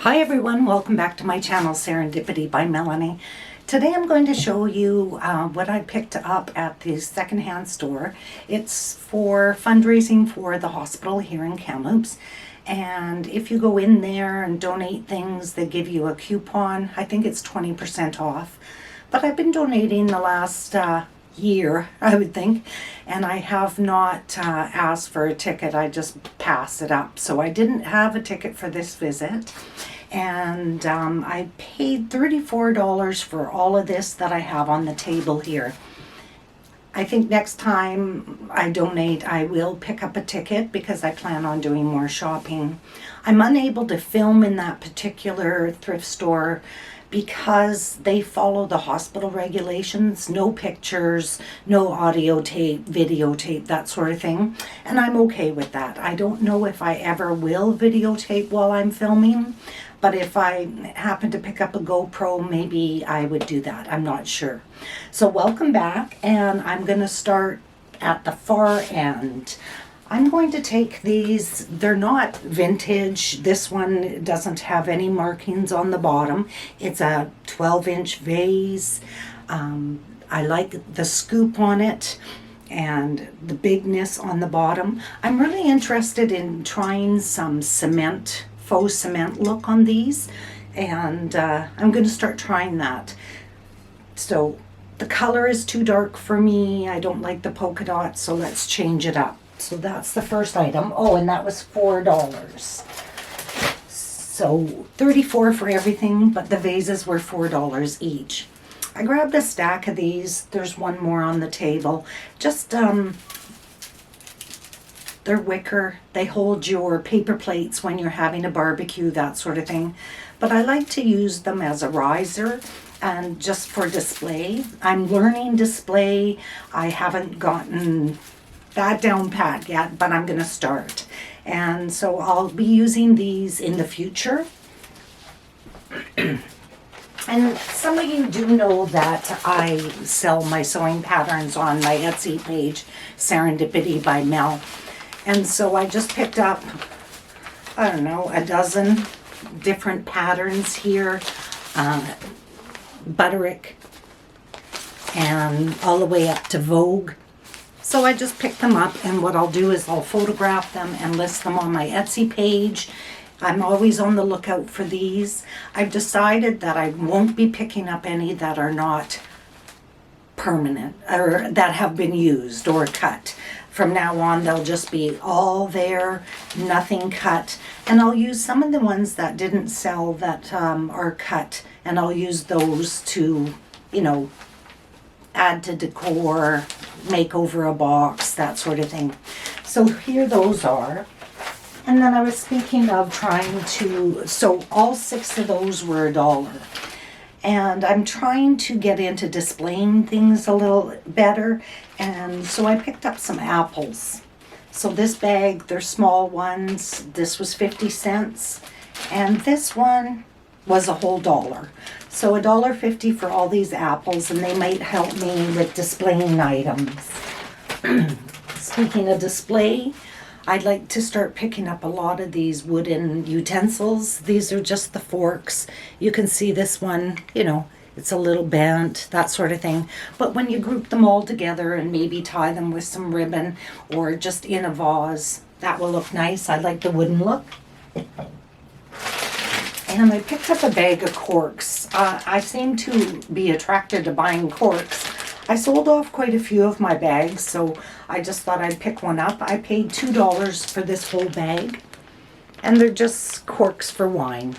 Hi everyone, welcome back to my channel, Serendipity by Melanie. Today I'm going to show you what I picked up at the secondhand store. It's for fundraising for the hospital here in Kamloops. And if you go in there and donate things, they give you a coupon. I think it's 20% off. But I've been donating the last year, I would think, and I have not asked for a ticket. I just pass it up. So I didn't have a ticket for this visit, and I paid $34 for all of this that I have on the table here. I think next time I donate, I will pick up a ticket because I plan on doing more shopping. I'm unable to film in that particular thrift store because they follow the hospital regulations, no pictures, no audio tape, videotape, that sort of thing. And I'm okay with that. I don't know if I ever will videotape while I'm filming, but if I happen to pick up a GoPro, maybe I would do that. I'm not sure. So welcome back, and I'm going to start at the far end. I'm going to take these, they're not vintage. This one doesn't have any markings on the bottom. It's a 12-inch vase. I like the scoop on it and the bigness on the bottom. I'm really interested in trying some cement, faux cement look on these, and I'm going to start trying that. So the color is too dark for me. I don't like the polka dots, so let's change it up. So that's the first item. Oh, and that was $4. So $34 for everything, but the vases were $4 each. I grabbed a stack of these. There's one more on the table. Just, they're wicker. They hold your paper plates when you're having a barbecue, that sort of thing. But I like to use them as a riser and just for display. I'm learning display. I haven't gotten that down pat yet, but I'm going to start. And so I'll be using these in the future. And some of you do know that I sell my sewing patterns on my Etsy page, Serendipity by Mel. And so I just picked up, I don't know, a dozen different patterns here. Butterick and all the way up to Vogue. So I just picked them up, and what I'll do is I'll photograph them and list them on my Etsy page. I'm always on the lookout for these. I've decided that I won't be picking up any that are not permanent or that have been used or cut. From now on, they'll just be all there, nothing cut. And I'll use some of the ones that didn't sell that are cut, and I'll use those to, you know, add to decor, make over a box, that sort of thing. So here those are. And then I was speaking of trying to, so all 6 of those were $1. And I'm trying to get into displaying things a little better. And so I picked up some apples. So this bag, they're small ones. This was 50 cents. And this one was a whole $1. So $1.50 for all these apples, and they might help me with displaying items. Speaking of display, I'd like to start picking up a lot of these wooden utensils. These are just the forks. You can see this one, you know, it's a little bent, that sort of thing. But when you group them all together and maybe tie them with some ribbon or just in a vase, that will look nice. I like the wooden look. And I picked up a bag of corks. I seem to be attracted to buying corks. I sold off quite a few of my bags, so I just thought I'd pick one up. I paid $2 for this whole bag, and they're just corks for wine.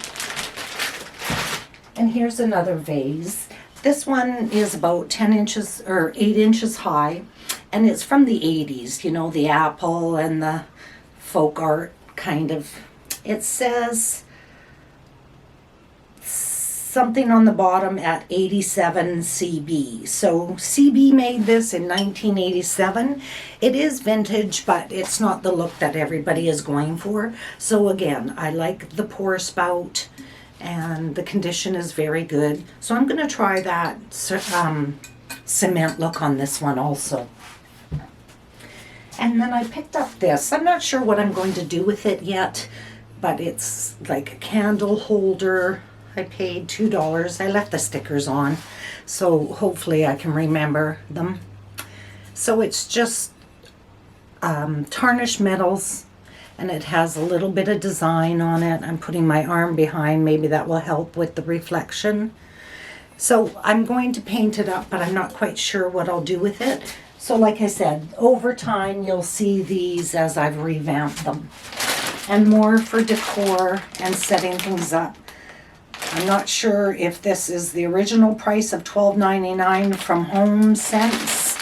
And here's another vase. This one is about 10 inches or 8 inches high, and it's from the 80s, you know, the apple and the folk art kind of. It says something on the bottom at 87 CB. So CB made this in 1987. It is vintage, but it's not the look that everybody is going for. So again, I like the pour spout, and the condition is very good. So I'm going to try that cement look on this one also. And then I picked up this. I'm not sure what I'm going to do with it yet. but it's like a candle holder. I paid $2. I left the stickers on, so hopefully I can remember them. So it's just tarnished metals, and it has a little bit of design on it. I'm putting my arm behind, maybe that will help with the reflection. So I'm going to paint it up, but I'm not quite sure what I'll do with it. So like I said, over time you'll see these as I've revamped them. And more for decor and setting things up. I'm not sure if this is the original price of $12.99 from HomeSense,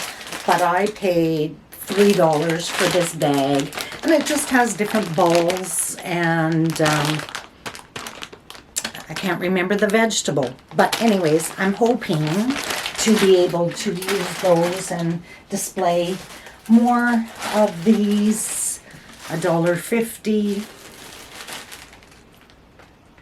but I paid $3 for this bag. And it just has different balls and I can't remember the vegetable. But anyways, I'm hoping to be able to use those and display more of these. $1.50,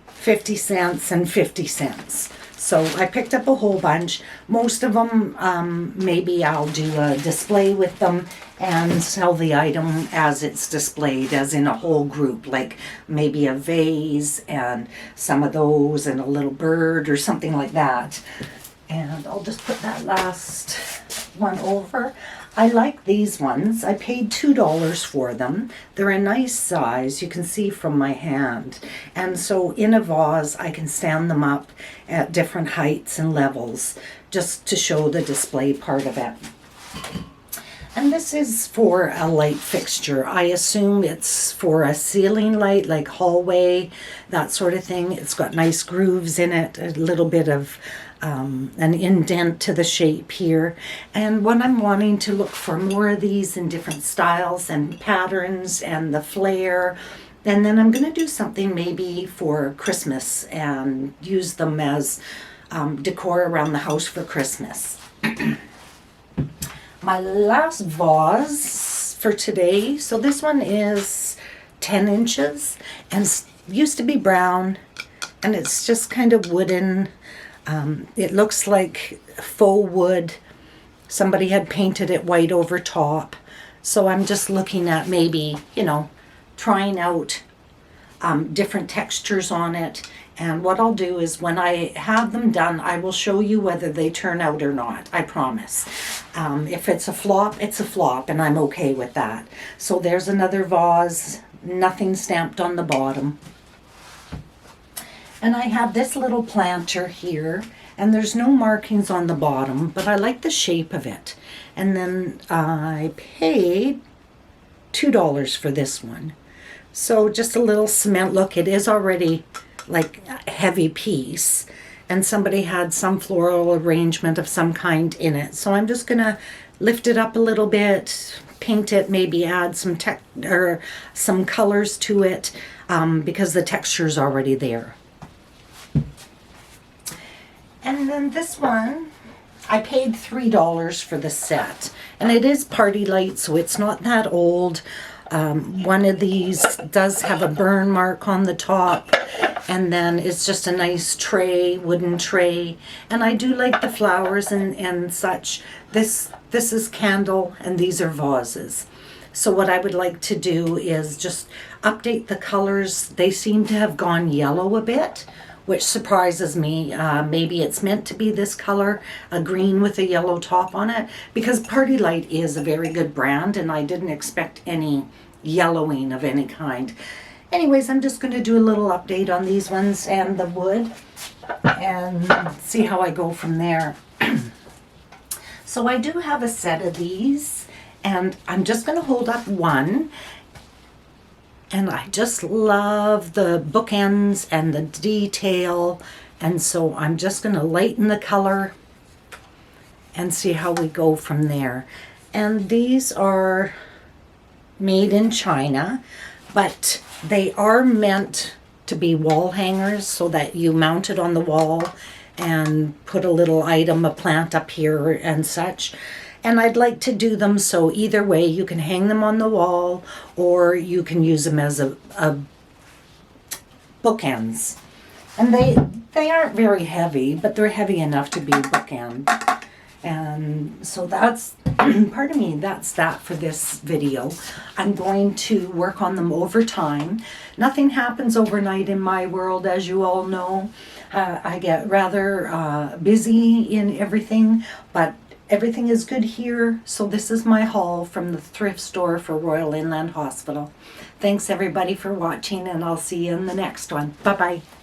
50 cents, and 50 cents. So I picked up a whole bunch. Most of them, maybe I'll do a display with them and sell the item as it's displayed, as in a whole group, like maybe a vase and some of those and a little bird or something like that. And I'll just put that last one over. I like these ones. I paid $2 for them. They're a nice size, you can see from my hand. And so in a vase, I can stand them up at different heights and levels, just to show the display part of it. And this is for a light fixture. I assume it's for a ceiling light, like hallway, that sort of thing. It's got nice grooves in it, a little bit of an indent to the shape here. And what I'm wanting to look for more of these in different styles and patterns and the flare. And then I'm going to do something maybe for Christmas and use them as decor around the house for Christmas. My last vase for today, so this one is 10 inches and used to be brown, and it's just kind of wooden. It looks like faux wood. Somebody had painted it white over top. So I'm just looking at maybe, trying out different textures on it. And what I'll do is when I have them done, I will show you whether they turn out or not. I promise. If it's a flop, it's a flop, and I'm okay with that. So there's another vase, nothing stamped on the bottom. And I have this little planter here, and there's no markings on the bottom, but I like the shape of it. And then I paid $2 for this one. So just a little cement look. It is already like a heavy piece, and somebody had some floral arrangement of some kind in it. So I'm just gonna lift it up a little bit, paint it, maybe add some some colors to it, because the texture's already there. And then this one, I paid $3 for the set. And it is party light, so it's not that old. One of these does have a burn mark on the top. And then it's just a nice tray, wooden tray. And I do like the flowers and such. This is candle, and these are vases. So what I would like to do is just update the colors. They seem to have gone yellow a bit, which surprises me. Maybe it's meant to be this color, a green with a yellow top on it, because Party Light is a very good brand, and I didn't expect any yellowing of any kind. Anyways, I'm just going to do a little update on these ones and the wood, and see how I go from there. So I do have a set of these, and I'm just going to hold up one. And I just love the bookends and the detail. And so I'm just going to lighten the color and see how we go from there. And these are made in China, but they are meant to be wall hangers so that you mount it on the wall and put a little item, a plant up here and such. And I'd like to do them so either way, you can hang them on the wall or you can use them as a bookends. And they aren't very heavy, but they're heavy enough to be bookend. And so that's, pardon me, that's that for this video. I'm going to work on them over time. Nothing happens overnight in my world, as you all know. I get rather busy in everything, but everything is good here. So this is my haul from the thrift store for Royal Inland Hospital. Thanks everybody for watching, and I'll see you in the next one. Bye-bye.